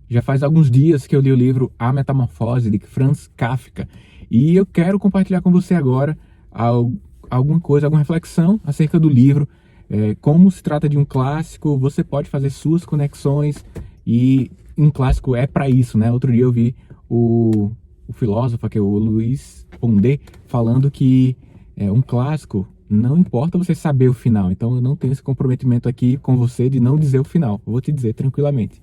Já faz alguns dias que eu li o livro A Metamorfose, de Franz Kafka, e eu quero compartilhar com você agora alguma coisa, alguma reflexão acerca do livro. Como se trata de um clássico, você pode fazer suas conexões, e um clássico é para isso, né? Outro dia eu vi o filósofo, que é o Luiz Pondé, falando que um clássico, não importa você saber o final. Então eu não tenho esse comprometimento aqui com você de não dizer o final, eu vou te dizer tranquilamente.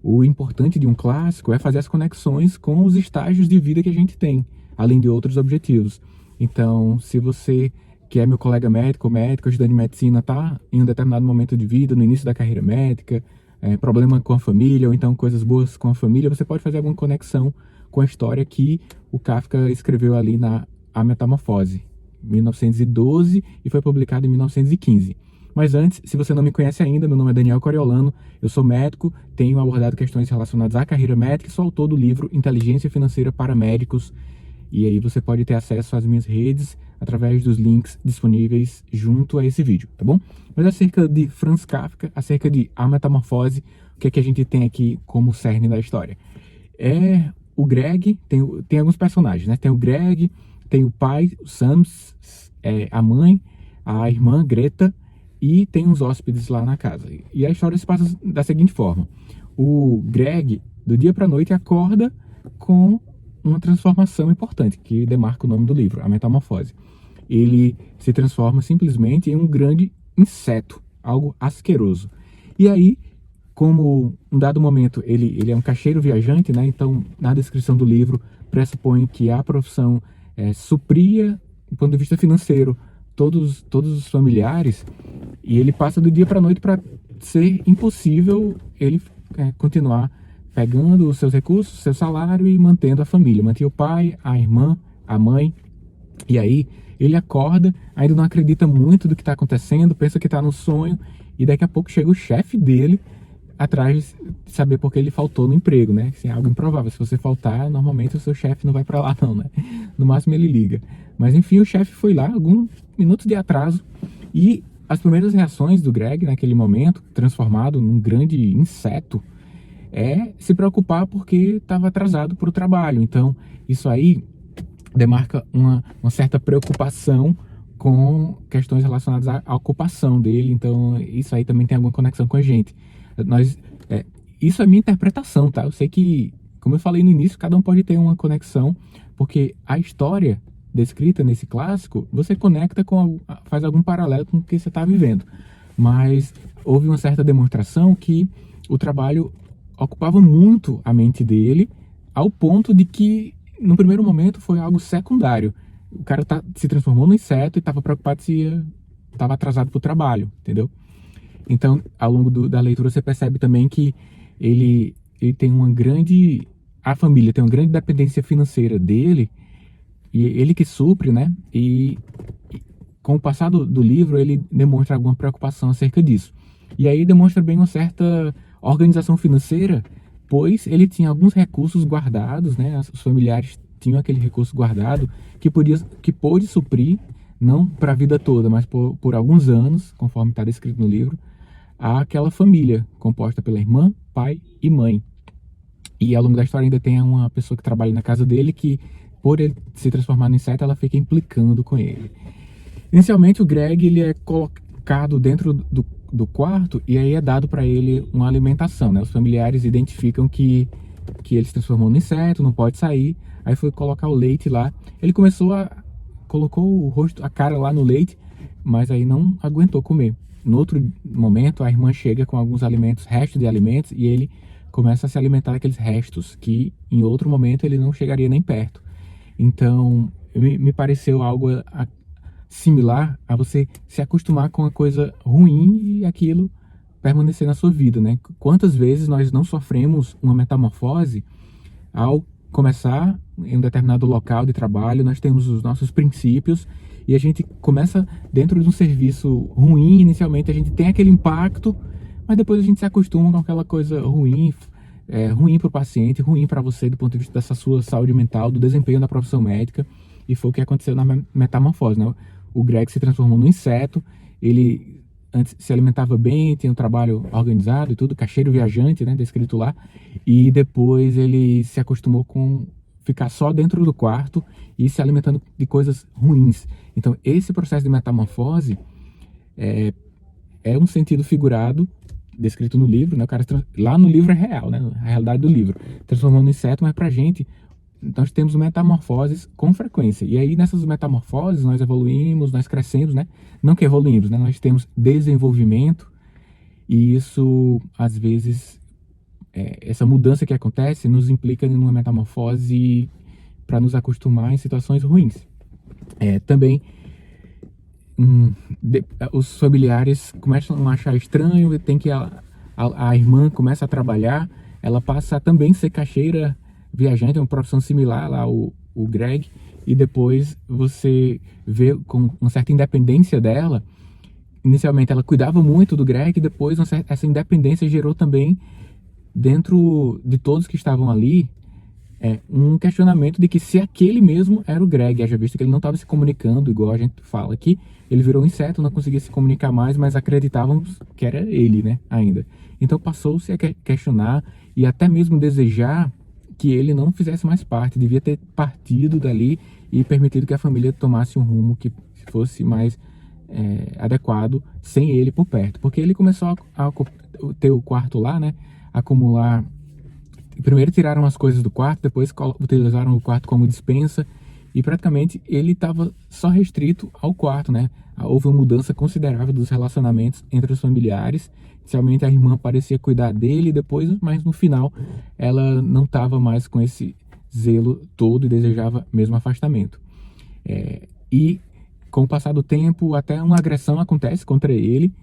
O importante de um clássico é fazer as conexões com os estágios de vida que a gente tem, além de outros objetivos. Então, se você, que é meu colega médico, estudante de medicina, está em um determinado momento de vida, no início da carreira médica, problema com a família, ou então coisas boas com a família, você pode fazer alguma conexão com a história que o Kafka escreveu ali na A Metamorfose, 1912, e foi publicado em 1915. Mas antes, se você não me conhece ainda, meu nome é Daniel Coriolano, eu sou médico, tenho abordado questões relacionadas à carreira médica e sou autor do livro Inteligência Financeira para Médicos. E aí você pode ter acesso às minhas redes através dos links disponíveis junto a esse vídeo, tá bom? Mas acerca de Franz Kafka, acerca de A Metamorfose, o que é que a gente tem aqui como cerne da história? O Greg, tem alguns personagens, né? Tem o Greg, tem o pai, o Sams, a mãe, a irmã, Greta, e tem uns hóspedes lá na casa. E a história se passa da seguinte forma: o Greg, do dia para a noite, acorda com uma transformação importante, que demarca o nome do livro, A Metamorfose. Ele se transforma simplesmente em um grande inseto, algo asqueroso. E aí, como um dado momento ele é um caixeiro viajante, né? Então, na descrição do livro, pressupõe que a profissão supria, do ponto de vista financeiro, todos os familiares, e ele passa do dia para a noite para ser impossível ele continuar pegando os seus recursos, seu salário e mantendo a família. Mantinha o pai, a irmã, a mãe, e aí ele acorda, ainda não acredita muito do que está acontecendo, pensa que está no sonho, e daqui a pouco chega o chefe dele atrás de saber por que ele faltou no emprego, né? Assim, é algo improvável. Se você faltar, normalmente o seu chefe não vai para lá não, né? No máximo ele liga. Mas enfim, o chefe foi lá, alguns minutos de atraso, e as primeiras reações do Greg naquele momento, transformado num grande inseto, é se preocupar porque estava atrasado para o trabalho. Então, isso aí demarca uma certa preocupação com questões relacionadas à ocupação dele. Então, isso aí também tem alguma conexão com a gente. Isso é minha interpretação, tá? Eu sei que, como eu falei no início, cada um pode ter uma conexão, porque a história descrita nesse clássico, você conecta faz algum paralelo com o que você está vivendo. Mas houve uma certa demonstração que o trabalho ocupava muito a mente dele, ao ponto de que, no primeiro momento, foi algo secundário. O cara se transformou no inseto e estava preocupado se estava atrasado para o trabalho, entendeu? Então, ao longo da leitura, você percebe também que ele tem a família tem uma grande dependência financeira dele, e ele que supre, né? E com o passar do livro, ele demonstra alguma preocupação acerca disso. E aí demonstra bem uma certa organização financeira, pois ele tinha alguns recursos guardados, né? Os familiares tinham aquele recurso guardado que pôde suprir, não para a vida toda, mas por alguns anos, conforme está descrito no livro, àquela família composta pela irmã, pai e mãe. E ao longo da história ainda tem uma pessoa que trabalha na casa dele que, por ele se transformar no inseto, ela fica implicando com ele. Inicialmente, o Greg ele é colocado dentro do quarto, e aí é dado para ele uma alimentação, né? Os familiares identificam que ele se transformou no inseto, não pode sair. Aí foi colocar o leite lá. Ele colocou o rosto, a cara lá no leite, mas aí não aguentou comer. No outro momento, a irmã chega com alguns alimentos, restos de alimentos, e ele começa a se alimentar daqueles restos que em outro momento ele não chegaria nem perto. Então, me pareceu algo similar a você se acostumar com uma coisa ruim e aquilo permanecer na sua vida, né? Quantas vezes nós não sofremos uma metamorfose ao começar em um determinado local de trabalho, nós temos os nossos princípios e a gente começa dentro de um serviço ruim, inicialmente a gente tem aquele impacto, mas depois a gente se acostuma com aquela coisa ruim, ruim para o paciente, ruim para você do ponto de vista dessa sua saúde mental, do desempenho da profissão médica, e foi o que aconteceu na metamorfose, né? O Greg se transformou num inseto, ele antes se alimentava bem, tinha um trabalho organizado e tudo, caixeiro viajante, né, descrito lá, e depois ele se acostumou com ficar só dentro do quarto e se alimentando de coisas ruins. Então, esse processo de metamorfose é um sentido figurado, descrito no livro, né? O cara, lá no livro é real, né? A realidade do livro, transformando no inseto, mas pra gente, nós temos metamorfoses com frequência. E aí, nessas metamorfoses, nós evoluímos, nós crescemos, né? Não que evoluímos, né? Nós temos desenvolvimento, e isso, às vezes, essa mudança que acontece nos implica em uma metamorfose para nos acostumar em situações ruins. Também os familiares começam a achar estranho, tem que a irmã começa a trabalhar, ela passa a também ser caixeira viajante, é uma profissão similar lá o Greg, e depois você vê com uma certa independência dela. Inicialmente ela cuidava muito do Greg, depois essa independência gerou também dentro de todos que estavam ali um questionamento de que se aquele mesmo era o Greg, haja visto que ele não estava se comunicando, igual a gente fala aqui, ele virou um inseto, não conseguia se comunicar mais, mas acreditávamos que era ele, né, ainda. Então passou-se a questionar e até mesmo desejar que ele não fizesse mais parte, devia ter partido dali e permitido que a família tomasse um rumo que fosse mais adequado sem ele por perto, porque ele começou a ter o quarto lá, né, acumular. Primeiro tiraram as coisas do quarto, depois utilizaram o quarto como despensa e praticamente ele estava só restrito ao quarto, né? Houve uma mudança considerável dos relacionamentos entre os familiares. Inicialmente a irmã parecia cuidar dele, depois, mas no final ela não estava mais com esse zelo todo e desejava mesmo afastamento. E com o passar do tempo, até uma agressão acontece contra ele.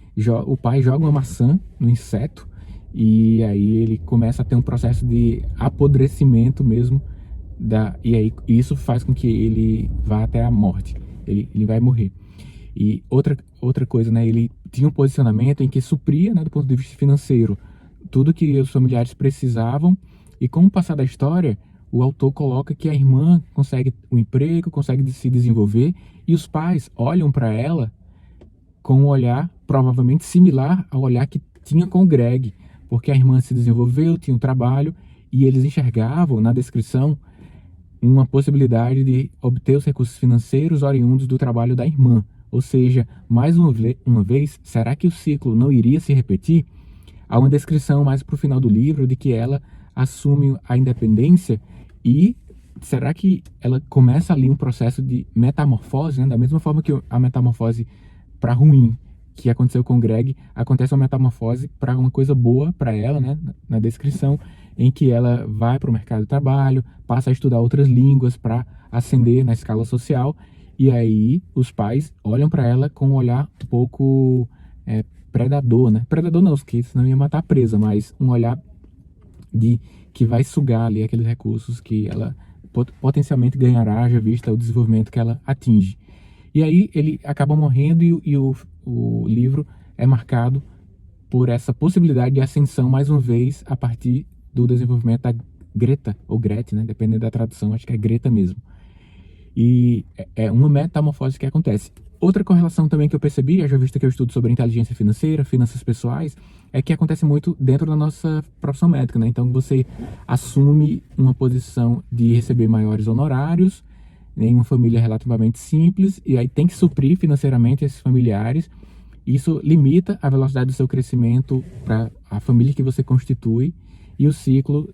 O pai joga uma maçã no inseto. E aí ele começa a ter um processo de apodrecimento mesmo, e aí isso faz com que ele vá até a morte, ele vai morrer. E outra coisa, né, ele tinha um posicionamento em que supria, né, do ponto de vista financeiro, tudo que os familiares precisavam, e com o passar da história, o autor coloca que a irmã consegue um emprego, consegue se desenvolver, e os pais olham para ela com um olhar provavelmente similar ao olhar que tinha com o Greg, porque a irmã se desenvolveu, tinha um trabalho, e eles enxergavam na descrição uma possibilidade de obter os recursos financeiros oriundos do trabalho da irmã. Ou seja, mais uma vez, será que o ciclo não iria se repetir? Há uma descrição mais para o final do livro de que ela assume a independência e será que ela começa ali um processo de metamorfose, né? Da mesma forma que a metamorfose para ruim que aconteceu com o Greg, acontece uma metamorfose para uma coisa boa para ela, né? Na descrição, em que ela vai para o mercado de trabalho, passa a estudar outras línguas para ascender na escala social, e aí os pais olham para ela com um olhar um pouco predador, né? Predador não, porque senão ia matar a presa, mas um olhar de que vai sugar ali aqueles recursos que ela potencialmente ganhará, já vista o desenvolvimento que ela atinge. E aí ele acaba morrendo e o livro é marcado por essa possibilidade de ascensão, mais uma vez, a partir do desenvolvimento da Greta, ou Grethe, né? Dependendo da tradução, acho que é Greta mesmo. E é uma metamorfose que acontece. Outra correlação também que eu percebi, já visto que eu estudo sobre inteligência financeira, finanças pessoais, é que acontece muito dentro da nossa profissão médica, né? Então você assume uma posição de receber maiores honorários, em uma família relativamente simples, e aí tem que suprir financeiramente esses familiares. Isso limita a velocidade do seu crescimento para a família que você constitui, e o ciclo,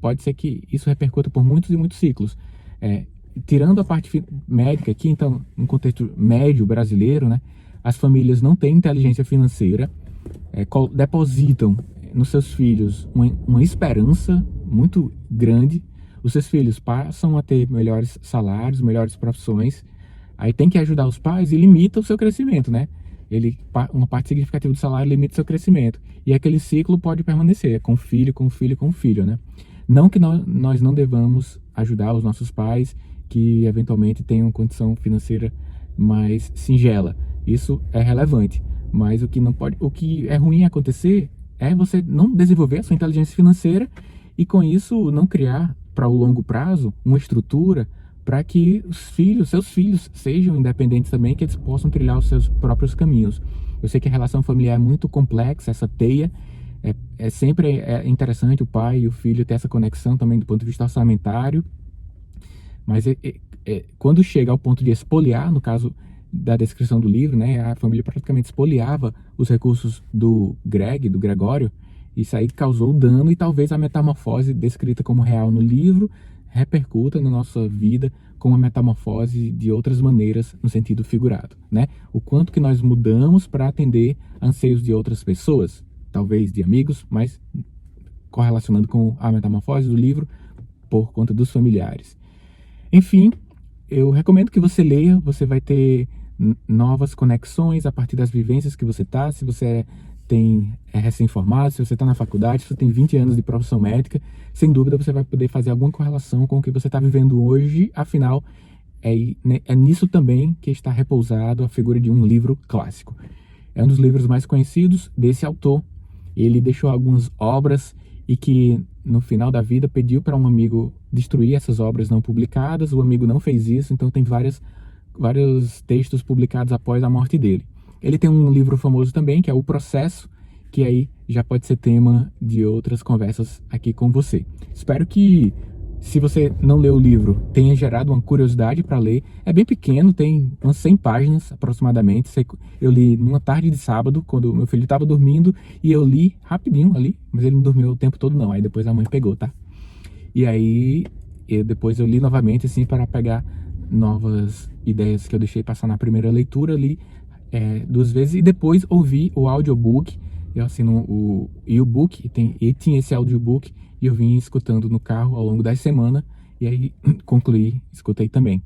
pode ser que isso repercuta por muitos e muitos ciclos. Tirando a parte médica aqui, então, no contexto médio brasileiro, né, as famílias não têm inteligência financeira, depositam nos seus filhos uma esperança muito grande. Os seus filhos passam a ter melhores salários, melhores profissões, aí tem que ajudar os pais e limita o seu crescimento, né? Uma parte significativa do salário limita o seu crescimento. E aquele ciclo pode permanecer, com filho, com filho, com filho, né? Não que nós não devamos ajudar os nossos pais que eventualmente tenham condição financeira mais singela. Isso é relevante. Mas o que é ruim acontecer é você não desenvolver a sua inteligência financeira e com isso não criar para o longo prazo uma estrutura para que seus filhos sejam independentes também, que eles possam trilhar os seus próprios caminhos. Eu sei que a relação familiar é muito complexa, essa teia. É sempre interessante o pai e o filho ter essa conexão também do ponto de vista orçamentário, mas quando chega ao ponto de expoliar, no caso da descrição do livro, né, a família praticamente expoliava os recursos do Gregório, isso aí causou dano, e talvez a metamorfose descrita como real no livro repercuta na nossa vida com uma metamorfose de outras maneiras, no sentido figurado, né? O quanto que nós mudamos para atender anseios de outras pessoas, talvez de amigos, mas correlacionando com a metamorfose do livro por conta dos familiares. Enfim, eu recomendo que você leia, você vai ter novas conexões a partir das vivências que você está. Se você é recém-formado, se você está na faculdade, se você tem 20 anos de profissão médica, sem dúvida você vai poder fazer alguma correlação com o que você está vivendo hoje. Afinal, é nisso também que está repousado a figura de um livro clássico. É um dos livros mais conhecidos desse autor. Ele deixou algumas obras e que no final da vida pediu para um amigo destruir essas obras não publicadas. O amigo não fez isso, então tem vários textos publicados após a morte dele. Ele tem um livro famoso também, que é O Processo, que aí já pode ser tema de outras conversas aqui com você. Espero que, se você não leu o livro, tenha gerado uma curiosidade para ler. É bem pequeno, tem umas 100 páginas aproximadamente. Eu li numa tarde de sábado, quando meu filho estava dormindo, e eu li rapidinho ali, mas ele não dormiu o tempo todo não, aí depois a mãe pegou, tá? E aí, depois eu li novamente, assim, para pegar novas ideias que eu deixei passar na primeira leitura, li 2 vezes, e depois ouvi o audiobook. Eu assino o e-book, e tinha esse audiobook, e eu vim escutando no carro ao longo da semana, e aí escutei também.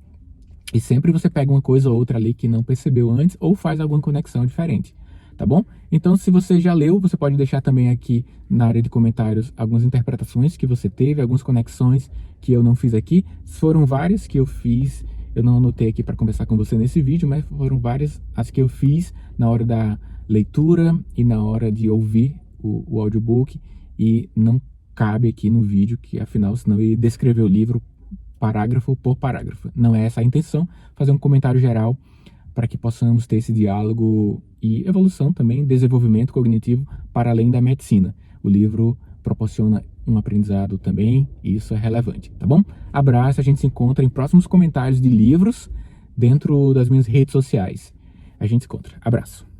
E sempre você pega uma coisa ou outra ali que não percebeu antes, ou faz alguma conexão diferente, tá bom? Então, se você já leu, você pode deixar também aqui na área de comentários algumas interpretações que você teve, algumas conexões que eu não fiz aqui. Foram várias que eu fiz, eu não anotei aqui para conversar com você nesse vídeo, mas foram várias as que eu fiz na hora da leitura e na hora de ouvir o audiobook, e não cabe aqui no vídeo, que afinal, senão eu ia descrever o livro parágrafo por parágrafo. Não é essa a intenção, fazer um comentário geral para que possamos ter esse diálogo e evolução também, desenvolvimento cognitivo para além da medicina. O livro proporciona um aprendizado também, e isso é relevante, tá bom? Abraço, a gente se encontra em próximos comentários de livros dentro das minhas redes sociais. A gente se encontra. Abraço.